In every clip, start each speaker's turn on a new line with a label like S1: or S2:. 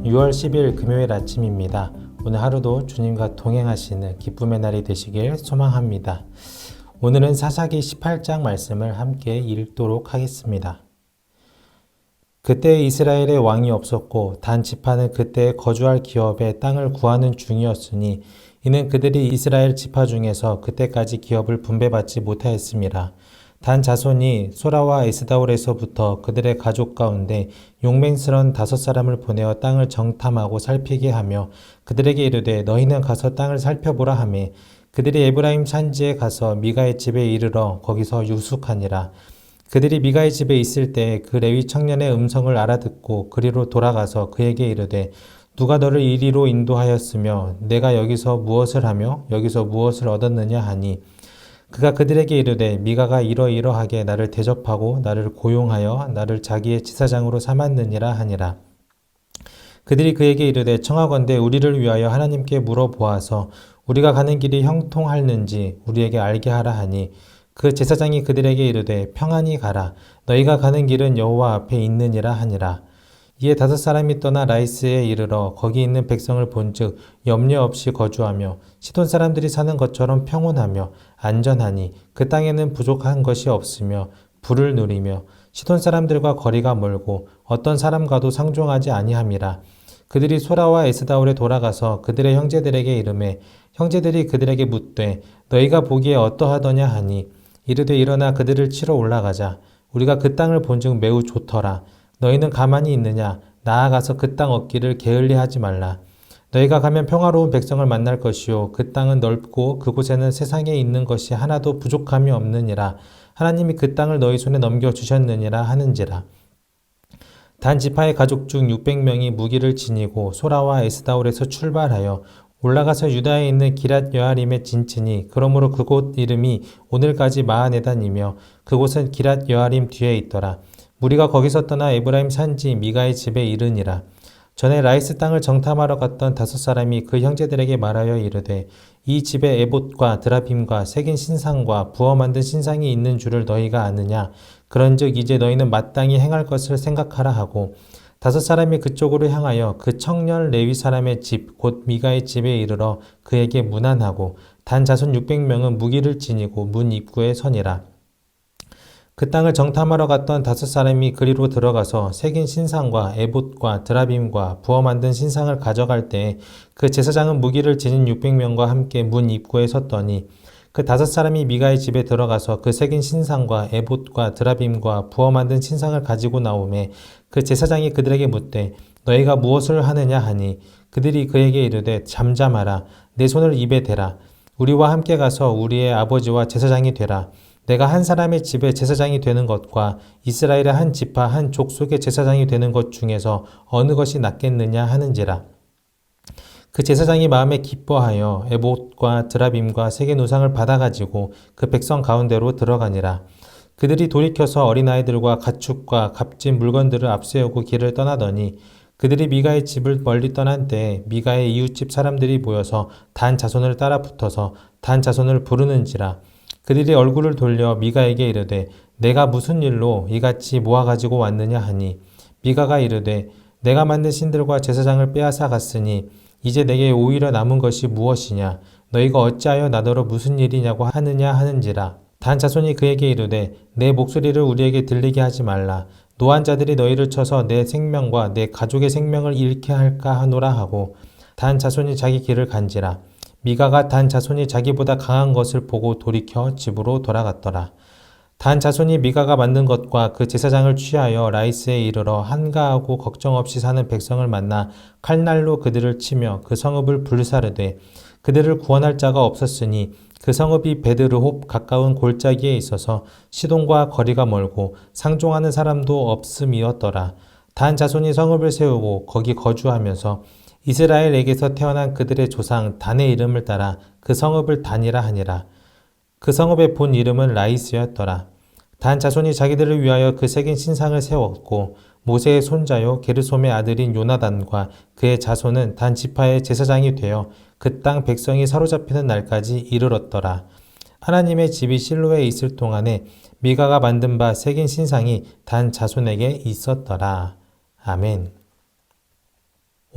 S1: 6월 10일 금요일 아침입니다. 오늘 하루도 주님과 동행하시는 기쁨의 날이 되시길 소망합니다. 오늘은 사사기 18장 말씀을 함께 읽도록 하겠습니다. 그때 이스라엘에 왕이 없었고 단 지파는 그때 거주할 기업의 땅을 구하는 중이었으니 이는 그들이 이스라엘 지파 중에서 그때까지 기업을 분배받지 못하였음이라. 단 자손이 소라와 에스다올에서부터 그들의 가족 가운데 용맹스런 5사람을 보내어 땅을 정탐하고 살피게 하며 그들에게 이르되 너희는 가서 땅을 살펴보라 하매 그들이 에브라임 산지에 가서 미가의 집에 이르러 거기서 유숙하니라. 그들이 미가의 집에 있을 때 그 레위 청년의 음성을 알아듣고 그리로 돌아가서 그에게 이르되 누가 너를 이리로 인도하였으며 내가 여기서 무엇을 하며 여기서 무엇을 얻었느냐 하니 그가 그들에게 이르되 미가가 이러이러하게 나를 대접하고 나를 고용하여 나를 자기의 지사장으로 삼았느니라 하니라. 그들이 그에게 이르되 청하건대 우리를 위하여 하나님께 물어보아서 우리가 가는 길이 형통할는지 우리에게 알게 하라 하니 그 제사장이 그들에게 이르되 평안히 가라 너희가 가는 길은 여호와 앞에 있느니라 하니라. 이에 5사람이 떠나 라이스에 이르러 거기 있는 백성을 본즉 염려 없이 거주하며 시돈 사람들이 사는 것처럼 평온하며 안전하니 그 땅에는 부족한 것이 없으며 불을 누리며 시돈 사람들과 거리가 멀고 어떤 사람과도 상종하지 아니함이라. 그들이 소라와 에스다올에 돌아가서 그들의 형제들에게 이르매 형제들이 그들에게 묻되 너희가 보기에 어떠하더냐 하니 이르되 일어나 그들을 치러 올라가자. 우리가 그 땅을 본즉 매우 좋더라. 너희는 가만히 있느냐? 나아가서 그 땅 얻기를 게을리하지 말라. 너희가 가면 평화로운 백성을 만날 것이요 그 땅은 넓고 그곳에는 세상에 있는 것이 하나도 부족함이 없느니라. 하나님이 그 땅을 너희 손에 넘겨주셨느니라 하는지라. 단 지파의 가족 중 600명이 무기를 지니고 소라와 에스다올에서 출발하여 올라가서 유다에 있는 기랏 여아림에 진치니 그러므로 그곳 이름이 오늘까지 마하네단이며 그곳은 기랏 여아림 뒤에 있더라. 무리가 거기서 떠나 에브라임 산지 미가의 집에 이르니라. 전에 라이스 땅을 정탐하러 갔던 5사람이 그 형제들에게 말하여 이르되 이 집에 에봇과 드라빔과 새긴 신상과 부어 만든 신상이 있는 줄을 너희가 아느냐. 그런즉 이제 너희는 마땅히 행할 것을 생각하라 하고 5사람이 그쪽으로 향하여 그 청년 레위 사람의 집 곧 미가의 집에 이르러 그에게 문안하고 단 자손 600명은 무기를 지니고 문 입구에 서니라. 그 땅을 정탐하러 갔던 5사람이 그리로 들어가서 새긴 신상과 에봇과 드라빔과 부어 만든 신상을 가져갈 때에 그 제사장은 무기를 지닌 600명과 함께 문 입구에 섰더니 그 5사람이 미가의 집에 들어가서 그 새긴 신상과 에봇과 드라빔과 부어 만든 신상을 가지고 나오매 그 제사장이 그들에게 묻되 너희가 무엇을 하느냐 하니 그들이 그에게 이르되 잠잠하라 내 손을 입에 대라 우리와 함께 가서 우리의 아버지와 제사장이 되라. 내가 한 사람의 집에 제사장이 되는 것과 이스라엘의 한 지파 한 족속의 제사장이 되는 것 중에서 어느 것이 낫겠느냐 하는지라. 그 제사장이 마음에 기뻐하여 에봇과 드라빔과 새긴 우상을 받아가지고 그 백성 가운데로 들어가니라. 그들이 돌이켜서 어린아이들과 가축과 값진 물건들을 앞세우고 길을 떠나더니 그들이 미가의 집을 멀리 떠난 때에 미가의 이웃집 사람들이 모여서 단 자손을 따라 붙어서 단 자손을 부르는지라. 그들이 얼굴을 돌려 미가에게 이르되 내가 무슨 일로 이같이 모아가지고 왔느냐 하니 미가가 이르되 내가 만든 신들과 제사장을 빼앗아 갔으니 이제 내게 오히려 남은 것이 무엇이냐 너희가 어찌하여 나더러 무슨 일이냐고 하느냐 하는지라. 단 자손이 그에게 이르되 내 목소리를 우리에게 들리게 하지 말라. 노한 자들이 너희를 쳐서 내 생명과 내 가족의 생명을 잃게 할까 하노라 하고 단 자손이 자기 길을 간지라. 미가가 단 자손이 자기보다 강한 것을 보고 돌이켜 집으로 돌아갔더라. 단 자손이 미가가 만든 것과 그 제사장을 취하여 라이스에 이르러 한가하고 걱정 없이 사는 백성을 만나 칼날로 그들을 치며 그 성읍을 불사르되 그들을 구원할 자가 없었으니 그 성읍이 베드르홉 가까운 골짜기에 있어서 시돈과 거리가 멀고 상종하는 사람도 없음이었더라. 단 자손이 성읍을 세우고 거기 거주하면서 이스라엘에게서 태어난 그들의 조상 단의 이름을 따라 그 성읍을 단이라 하니라. 그 성읍의 본 이름은 라이스였더라. 단 자손이 자기들을 위하여 그 새긴 신상을 세웠고 모세의 손자요 게르솜의 아들인 요나단과 그의 자손은 단 지파의 제사장이 되어 그 땅 백성이 사로잡히는 날까지 이르렀더라. 하나님의 집이 실로에 있을 동안에 미가가 만든 바 새긴 신상이 단 자손에게 있었더라. 아멘.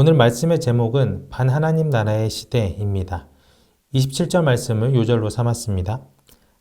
S1: 오늘 말씀의 제목은 반하나님 나라의 시대입니다. 27절 말씀을 요절로 삼았습니다.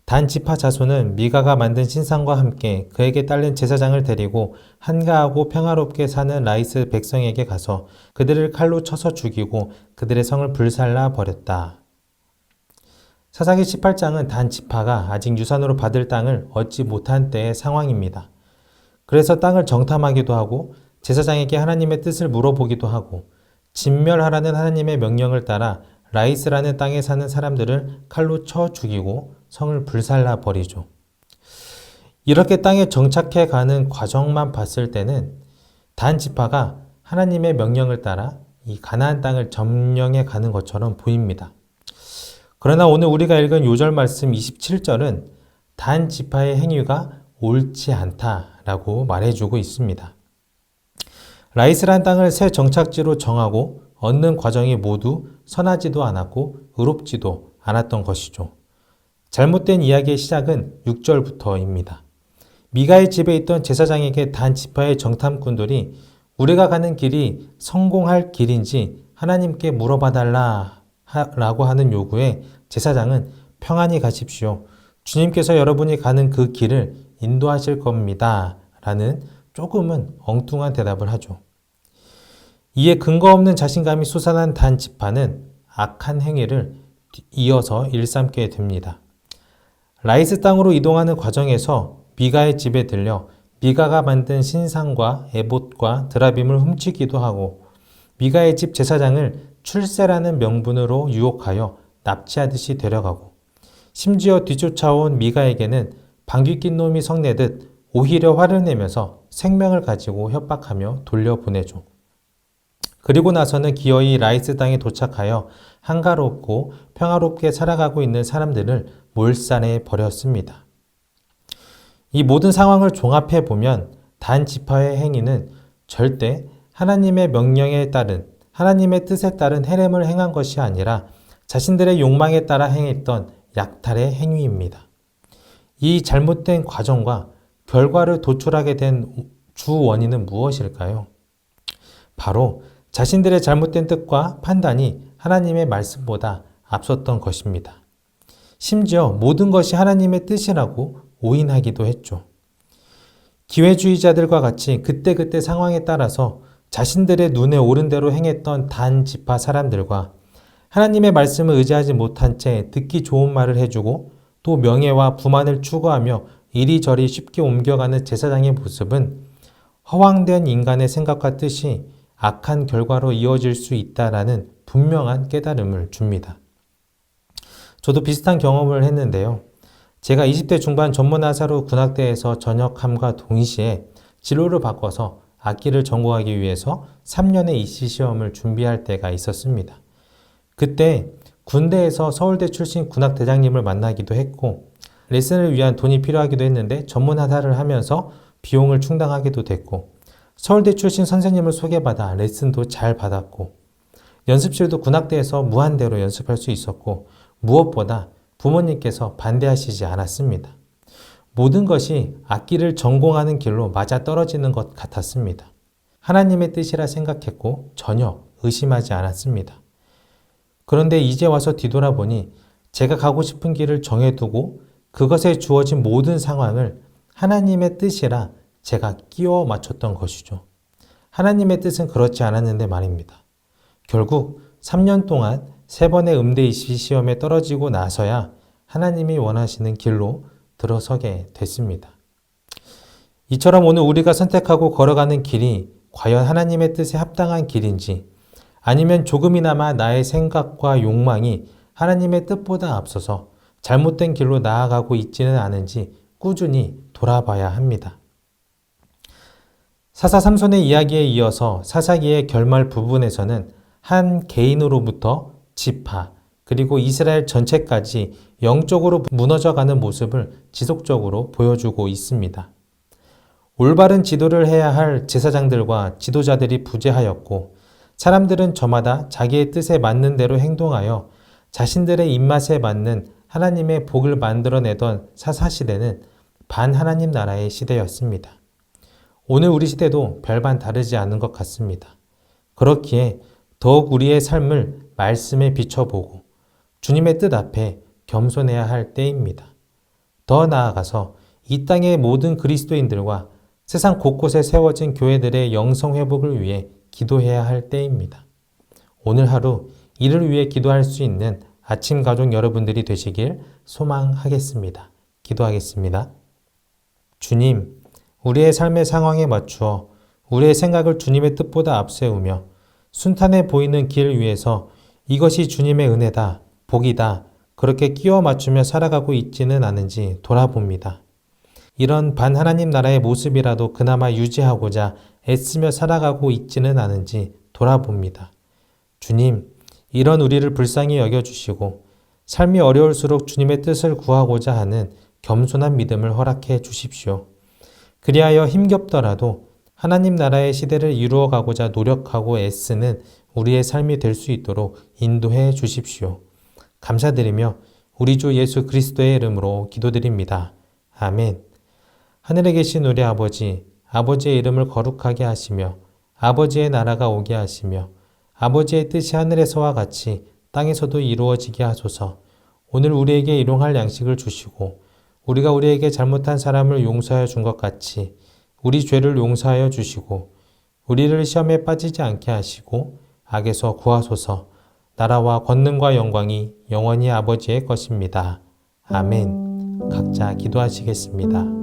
S1: 단 지파 자손은 미가가 만든 신상과 함께 그에게 딸린 제사장을 데리고 한가하고 평화롭게 사는 라이스 백성에게 가서 그들을 칼로 쳐서 죽이고 그들의 성을 불살라 버렸다. 사사기 18장은 단 지파가 아직 유산으로 받을 땅을 얻지 못한 때의 상황입니다. 그래서 땅을 정탐하기도 하고 제사장에게 하나님의 뜻을 물어보기도 하고 진멸하라는 하나님의 명령을 따라 라이스라는 땅에 사는 사람들을 칼로 쳐 죽이고 성을 불살라 버리죠. 이렇게 땅에 정착해 가는 과정만 봤을 때는 단 지파가 하나님의 명령을 따라 이 가나안 땅을 점령해 가는 것처럼 보입니다. 그러나 오늘 우리가 읽은 요절 말씀 27절은 단 지파의 행위가 옳지 않다라고 말해주고 있습니다. 라이스란 땅을 새 정착지로 정하고 얻는 과정이 모두 선하지도 않았고 의롭지도 않았던 것이죠. 잘못된 이야기의 시작은 6절부터입니다. 미가의 집에 있던 제사장에게 단 지파의 정탐꾼들이 우리가 가는 길이 성공할 길인지 하나님께 물어봐달라 라고 하는 요구에 제사장은 평안히 가십시오. 주님께서 여러분이 가는 그 길을 인도하실 겁니다. 라는 조금은 엉뚱한 대답을 하죠. 이에 근거 없는 자신감이 솟아난 단 지파는 악한 행위를 이어서 일삼게 됩니다. 라이스 땅으로 이동하는 과정에서 미가의 집에 들려 미가가 만든 신상과 에봇과 드라빔을 훔치기도 하고 미가의 집 제사장을 출세라는 명분으로 유혹하여 납치하듯이 데려가고 심지어 뒤쫓아온 미가에게는 방귀 낀 놈이 성내듯 오히려 화를 내면서 생명을 가지고 협박하며 돌려보내죠. 그리고 나서는 기어이 라이스 땅에 도착하여 한가롭고 평화롭게 살아가고 있는 사람들을 몰살해 버렸습니다. 이 모든 상황을 종합해 보면 단 지파의 행위는 절대 하나님의 명령에 따른 하나님의 뜻에 따른 헤렘을 행한 것이 아니라 자신들의 욕망에 따라 행했던 약탈의 행위입니다. 이 잘못된 과정과 결과를 도출하게 된 주 원인은 무엇일까요? 바로 자신들의 잘못된 뜻과 판단이 하나님의 말씀보다 앞섰던 것입니다. 심지어 모든 것이 하나님의 뜻이라고 오인하기도 했죠. 기회주의자들과 같이 그때그때 상황에 따라서 자신들의 눈에 오른 대로 행했던 단 지파 사람들과 하나님의 말씀을 의지하지 못한 채 듣기 좋은 말을 해주고 또 명예와 부만을 추구하며 이리저리 쉽게 옮겨가는 제사장의 모습은 허황된 인간의 생각과 뜻이 악한 결과로 이어질 수 있다라는 분명한 깨달음을 줍니다. 저도 비슷한 경험을 했는데요. 제가 20대 중반 전문화사로 군악대에서 전역함과 동시에 진로를 바꿔서 악기를 전공하기 위해서 3년의 입시 시험을 준비할 때가 있었습니다. 그때 군대에서 서울대 출신 군악대장님을 만나기도 했고 레슨을 위한 돈이 필요하기도 했는데 전문하사를 하면서 비용을 충당하기도 됐고 서울대 출신 선생님을 소개받아 레슨도 잘 받았고 연습실도 군악대에서 무한대로 연습할 수 있었고 무엇보다 부모님께서 반대하시지 않았습니다. 모든 것이 악기를 전공하는 길로 맞아떨어지는 것 같았습니다. 하나님의 뜻이라 생각했고 전혀 의심하지 않았습니다. 그런데 이제 와서 뒤돌아보니 제가 가고 싶은 길을 정해두고 그것에 주어진 모든 상황을 하나님의 뜻이라 제가 끼워 맞췄던 것이죠. 하나님의 뜻은 그렇지 않았는데 말입니다. 결국 3년 동안 3번의 음대 입시 시험에 떨어지고 나서야 하나님이 원하시는 길로 들어서게 됐습니다. 이처럼 오늘 우리가 선택하고 걸어가는 길이 과연 하나님의 뜻에 합당한 길인지 아니면 조금이나마 나의 생각과 욕망이 하나님의 뜻보다 앞서서 잘못된 길로 나아가고 있지는 않은지 꾸준히 돌아봐야 합니다. 사사 삼손의 이야기에 이어서 사사기의 결말 부분에서는 한 개인으로부터 지파 그리고 이스라엘 전체까지 영적으로 무너져가는 모습을 지속적으로 보여주고 있습니다. 올바른 지도를 해야 할 제사장들과 지도자들이 부재하였고 사람들은 저마다 자기의 뜻에 맞는 대로 행동하여 자신들의 입맛에 맞는 하나님의 복을 만들어내던 사사시대는 반하나님 나라의 시대였습니다. 오늘 우리 시대도 별반 다르지 않은 것 같습니다. 그렇기에 더욱 우리의 삶을 말씀에 비춰보고 주님의 뜻 앞에 겸손해야 할 때입니다. 더 나아가서 이 땅의 모든 그리스도인들과 세상 곳곳에 세워진 교회들의 영성 회복을 위해 기도해야 할 때입니다. 오늘 하루 이를 위해 기도할 수 있는 아침 가족 여러분들이 되시길 소망하겠습니다. 기도하겠습니다. 주님, 우리의 삶의 상황에 맞추어 우리의 생각을 주님의 뜻보다 앞세우며 순탄해 보이는 길 위에서 이것이 주님의 은혜다, 복이다, 그렇게 끼워 맞추며 살아가고 있지는 않은지 돌아봅니다. 이런 반하나님 나라의 모습이라도 그나마 유지하고자 애쓰며 살아가고 있지는 않은지 돌아봅니다. 주님, 이런 우리를 불쌍히 여겨주시고 삶이 어려울수록 주님의 뜻을 구하고자 하는 겸손한 믿음을 허락해 주십시오. 그리하여 힘겹더라도 하나님 나라의 시대를 이루어가고자 노력하고 애쓰는 우리의 삶이 될 수 있도록 인도해 주십시오. 감사드리며 우리 주 예수 그리스도의 이름으로 기도드립니다. 아멘. 하늘에 계신 우리 아버지, 아버지의 이름을 거룩하게 하시며 아버지의 나라가 오게 하시며 아버지의 뜻이 하늘에서와 같이 땅에서도 이루어지게 하소서. 오늘 우리에게 일용할 양식을 주시고 우리가 우리에게 잘못한 사람을 용서하여 준 것 같이 우리 죄를 용서하여 주시고 우리를 시험에 빠지지 않게 하시고 악에서 구하소서. 나라와 권능과 영광이 영원히 아버지의 것입니다. 아멘. 각자 기도하시겠습니다.